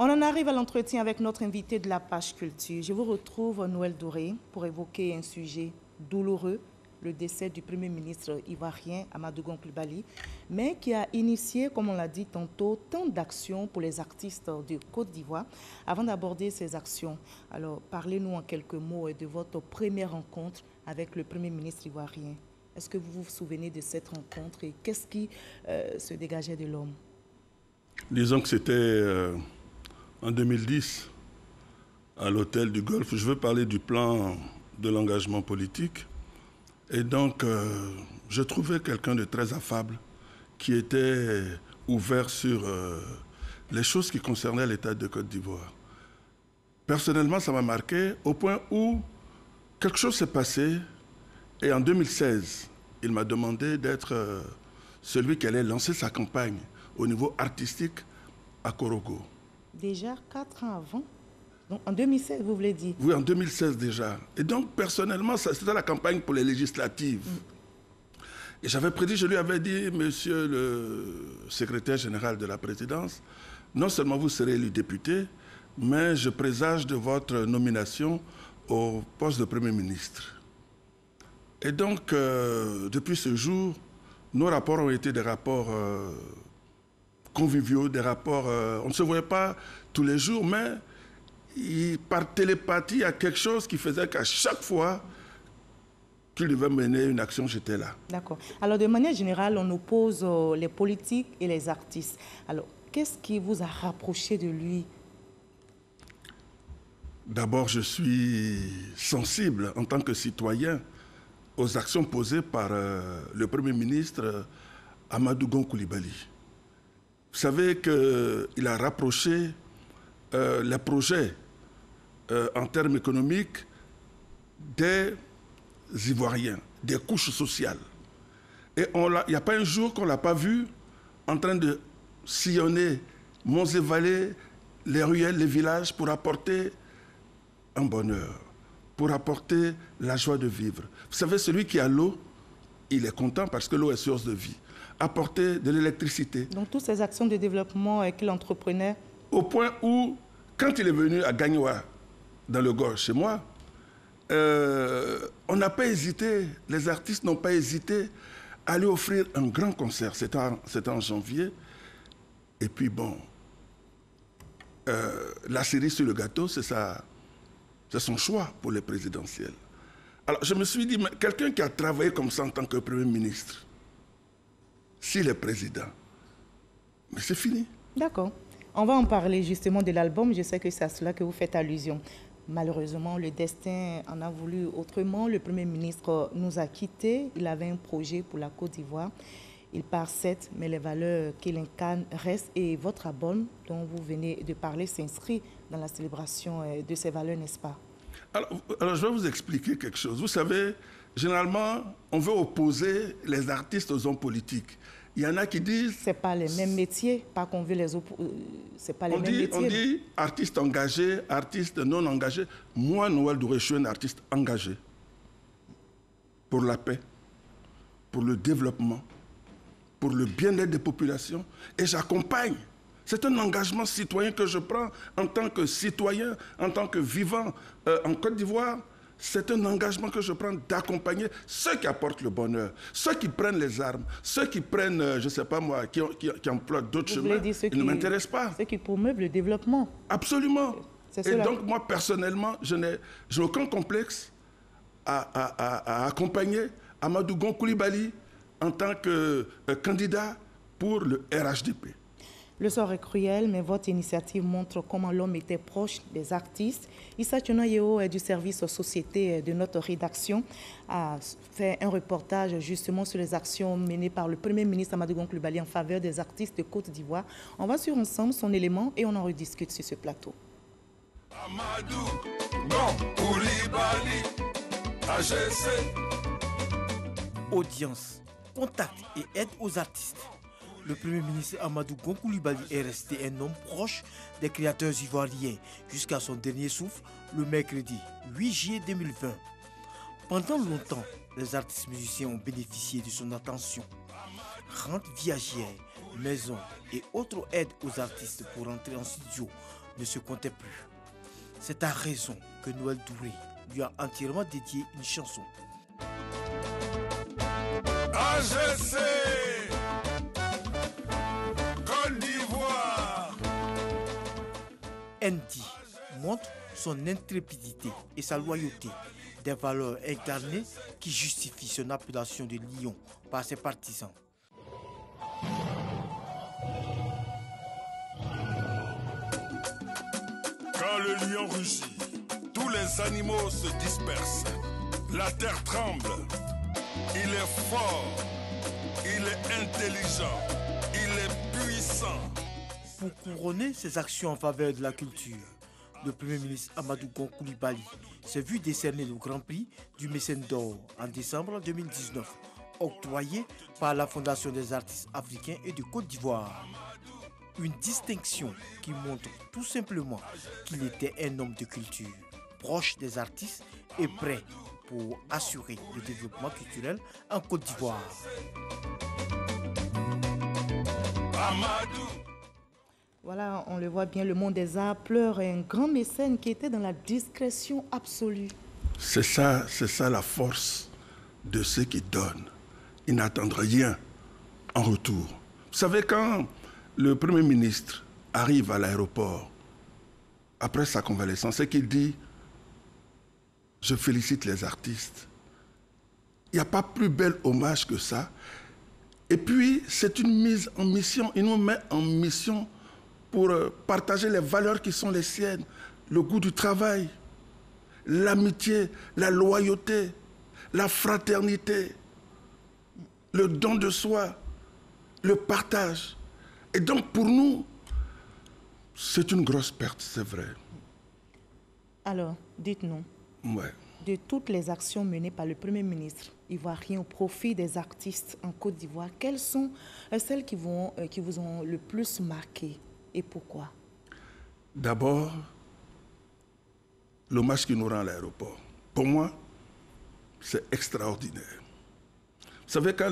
On en arrive à l'entretien avec notre invité de la page culture. Je vous retrouve, Noël Doré, pour évoquer un sujet douloureux, le décès du Premier ministre ivoirien Amadou Gon Coulibaly, mais qui a initié, comme on l'a dit tantôt, tant d'actions pour les artistes de Côte d'Ivoire. Avant d'aborder ces actions, alors parlez-nous en quelques mots de votre première rencontre avec le Premier ministre ivoirien. Est-ce que vous vous souvenez de cette rencontre et qu'est-ce qui se dégageait de l'homme? Disons que c'était en 2010, à l'hôtel du Golfe. Je veux parler du plan de l'engagement politique. Et donc, je trouvais quelqu'un de très affable, qui était ouvert sur les choses qui concernaient l'État de Côte d'Ivoire. Personnellement, ça m'a marqué au point où quelque chose s'est passé. Et en 2016, il m'a demandé d'être celui qui allait lancer sa campagne au niveau artistique à Korogo. Déjà 4 ans avant? Donc en 2016, vous voulez dire? Oui, en 2016 déjà. Et donc, personnellement, c'était la campagne pour les législatives. Et j'avais prédit, je lui avais dit, monsieur le secrétaire général de la présidence, non seulement vous serez élu député, mais je présage de votre nomination au poste de Premier ministre. Et donc, depuis ce jour, nos rapports ont été des rapports conviviaux, des rapports... on ne se voyait pas tous les jours, mais par télépathie, il y a quelque chose qui faisait qu'à chaque fois qu'il devait mener une action, j'étais là. D'accord. Alors, de manière générale, on oppose les politiques et les artistes. Alors, qu'est-ce qui vous a rapproché de lui? D'abord, je suis sensible en tant que citoyen aux actions posées par le Premier ministre Amadou Gon Coulibaly. Vous savez qu'il a rapproché les projets en termes économiques des Ivoiriens, des couches sociales. Et il n'y a pas un jour qu'on ne l'a pas vu en train de sillonner monts et vallées, les ruelles, les villages pour apporter un bonheur, pour apporter la joie de vivre. Vous savez, celui qui a l'eau, il est content parce que l'eau est source de vie. Apporter de l'électricité. Donc, toutes ces actions de développement qu'il entreprenait. Au point où, quand il est venu à Gagnoa, dans le Gorge, chez moi, on n'a pas hésité, les artistes n'ont pas hésité à lui offrir un grand concert. C'était en janvier. Et puis bon, la cerise sur le gâteau, c'est son choix pour les présidentielles. Alors je me suis dit, mais quelqu'un qui a travaillé comme ça en tant que Premier ministre, s'il est président, mais c'est fini. D'accord. On va en parler justement de l'album. Je sais que c'est à cela que vous faites allusion. Malheureusement, le destin en a voulu autrement. Le Premier ministre nous a quittés. Il avait un projet pour la Côte d'Ivoire. Il part certes, mais les valeurs qu'il incarne restent. Et votre album, dont vous venez de parler, s'inscrit dans la célébration de ces valeurs, n'est-ce pas? Alors, je vais vous expliquer quelque chose. Vous savez, généralement, on veut opposer les artistes aux hommes politiques. Il y en a qui disent... Ce n'est pas les mêmes métiers, pas qu'on veut les opposer. C'est pas les mêmes métiers. On dit artiste engagé, artiste non engagé. Moi, Noël Doré, je suis un artiste engagé pour la paix, pour le développement, pour le bien-être des populations. Et j'accompagne. C'est un engagement citoyen que je prends en tant que citoyen, en tant que vivant en Côte d'Ivoire. C'est un engagement que je prends d'accompagner ceux qui apportent le bonheur, ceux qui prennent les armes, ceux qui prennent, je ne sais pas moi, qui emploient d'autres chemins. Ils ne m'intéressent pas. Ceux qui promeuvent le développement. Absolument. Et donc, moi, personnellement, je n'ai aucun complexe à accompagner Amadou Gon Coulibaly en tant que candidat pour le RHDP. Le sort est cruel, mais votre initiative montre comment l'homme était proche des artistes. Issa Tchonoyeo du service société de notre rédaction a fait un reportage justement sur les actions menées par le Premier ministre Amadou Gon Coulibaly en faveur des artistes de Côte d'Ivoire. On va suivre ensemble son élément et on en rediscute sur ce plateau. Amadou Gon Coulibaly, AGC. Audience, contact et aide aux artistes. Le Premier ministre Amadou Gon Coulibaly est resté un homme proche des créateurs ivoiriens jusqu'à son dernier souffle le mercredi 8 juillet 2020. Pendant longtemps, les artistes musiciens ont bénéficié de son attention. Rentes viagères, maisons et autres aides aux artistes pour entrer en studio ne se comptait plus. C'est à raison que Noël Douré lui a entièrement dédié une chanson. AGC Côte d'Ivoire. Ndi montre son intrépidité et sa loyauté, des valeurs incarnées qui justifient son appellation de lion par ses partisans. Quand le lion rugit, tous les animaux se dispersent. La terre tremble. Il est fort. Il est intelligent. Il est puissant. Pour couronner ses actions en faveur de la culture, le Premier ministre Amadou Gon Coulibaly s'est vu décerner le Grand Prix du Mécène d'Or en décembre 2019, octroyé par la Fondation des artistes africains et de Côte d'Ivoire. Une distinction qui montre tout simplement qu'il était un homme de culture, proche des artistes et prêt pour assurer le développement culturel en Côte d'Ivoire. Voilà, on le voit bien, le monde des arts pleure un grand mécène qui était dans la discrétion absolue. C'est ça la force de ceux qui donnent. Ils n'attendent rien en retour. Vous savez, quand le Premier ministre arrive à l'aéroport, après sa convalescence, c'est qu'il dit « Je félicite les artistes ». Il n'y a pas plus bel hommage que ça. Et puis, c'est une mise en mission. Il nous met en mission pour partager les valeurs qui sont les siennes, le goût du travail, l'amitié, la loyauté, la fraternité, le don de soi, le partage. Et donc, pour nous, c'est une grosse perte, c'est vrai. Alors, dites-nous, Ouais. de toutes les actions menées par le Premier ministre ivoirien au profit des artistes en Côte d'Ivoire, quelles sont celles qui vous ont le plus marqué et pourquoi? D'abord, l'hommage qu'il nous rend à l'aéroport. Pour moi, c'est extraordinaire. Vous savez, quand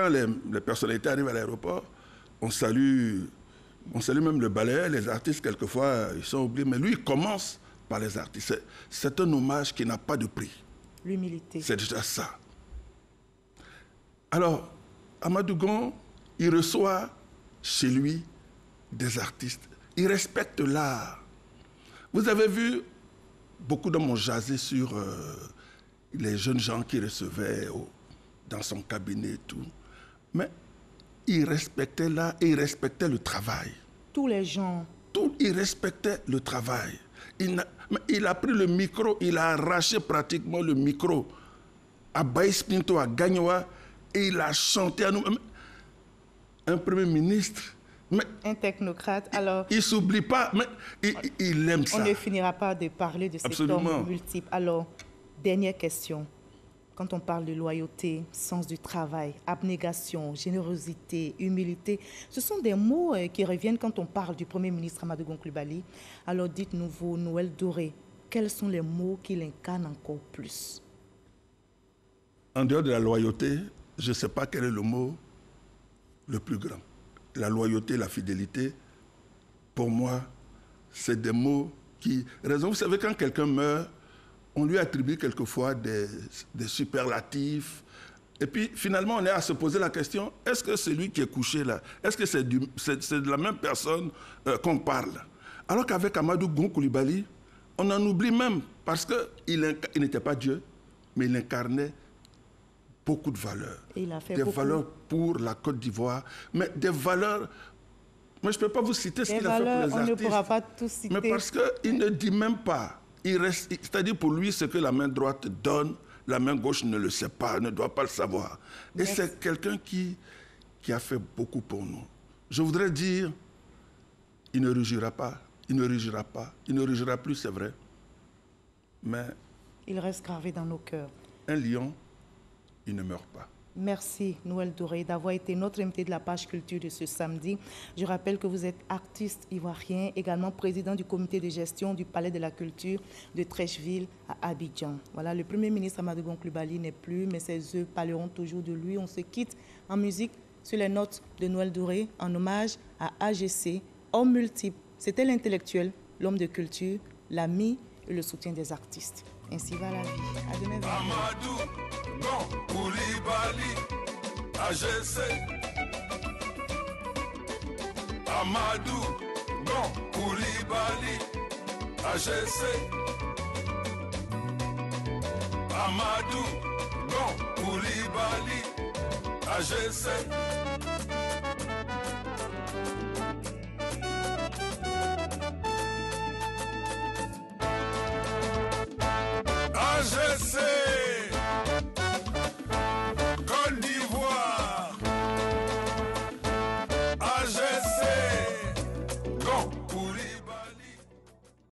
les personnalités arrivent à l'aéroport, on salue même le ballet, les artistes, quelquefois, ils sont oubliés, mais lui, il commence par les artistes. C'est un hommage qui n'a pas de prix. L'humilité. C'est déjà ça. Alors, Amadou Gon, il reçoit chez lui des artistes. Il respecte l'art. Vous avez vu, beaucoup d'hommes ont jasé sur les jeunes gens qu'il recevait dans son cabinet et tout. Mais il respectait l'art et il respectait le travail. Tous les gens. Il respectait le travail. Il a pris le micro, il a arraché pratiquement le micro à Baïs Pinto, à Gagnoa, et il a chanté à nous. Un Premier ministre, mais Un technocrate. Alors, il ne s'oublie pas, mais il aime ça. on ne finira pas de parler de cet Absolument. homme multiple. Alors, dernière question. Quand on parle de loyauté, sens du travail, abnégation, générosité, humilité, ce sont des mots qui reviennent quand on parle du Premier ministre Amadou Gon Coulibaly. Alors dites-nous, vous, Noël Douré, quels sont les mots qui l'incarnent encore plus? En dehors de la loyauté, je ne sais pas quel est le mot le plus grand. La loyauté, la fidélité, pour moi, c'est des mots qui... Vous savez, quand quelqu'un meurt, on lui attribue quelquefois des superlatifs. Et puis, finalement, on est à se poser la question, est-ce que c'est lui qui est couché là? Est-ce que c'est de la même personne qu'on parle? Alors qu'avec Amadou Gon Coulibaly, on en oublie même, parce qu'il n'était pas Dieu, mais il incarnait beaucoup de valeurs. Et il a fait des beaucoup. valeurs pour la Côte d'Ivoire, mais des valeurs... Moi, je ne peux pas vous citer ce qu'il a fait pour les artistes. On ne pourra pas tout citer. Mais parce qu'il ne dit même pas. C'est-à-dire pour lui, ce que la main droite donne, la main gauche ne le sait pas, ne doit pas le savoir. Et c'est quelqu'un qui a fait beaucoup pour nous. Je voudrais dire, il ne rugira pas, il ne rugira pas, il ne rugira plus, c'est vrai. Mais il reste gravé dans nos cœurs. Un lion, il ne meurt pas. Merci Noël Douré d'avoir été notre invité de la page culture de ce samedi. Je rappelle que vous êtes artiste ivoirien, également président du comité de gestion du Palais de la Culture de Trècheville à Abidjan. Voilà, le Premier ministre Amadou Gon Coulibaly n'est plus, mais ses œuvres parleront toujours de lui. On se quitte en musique sur les notes de Noël Douré en hommage à AGC, homme multiple. C'était l'intellectuel l'homme de culture, l'ami et le soutien des artistes. Ainsi va la vie. À demain. Amadou Gon Coulibaly, AGC. Amadou Gon Coulibaly, AGC. Amadou Gon Coulibaly, AGC.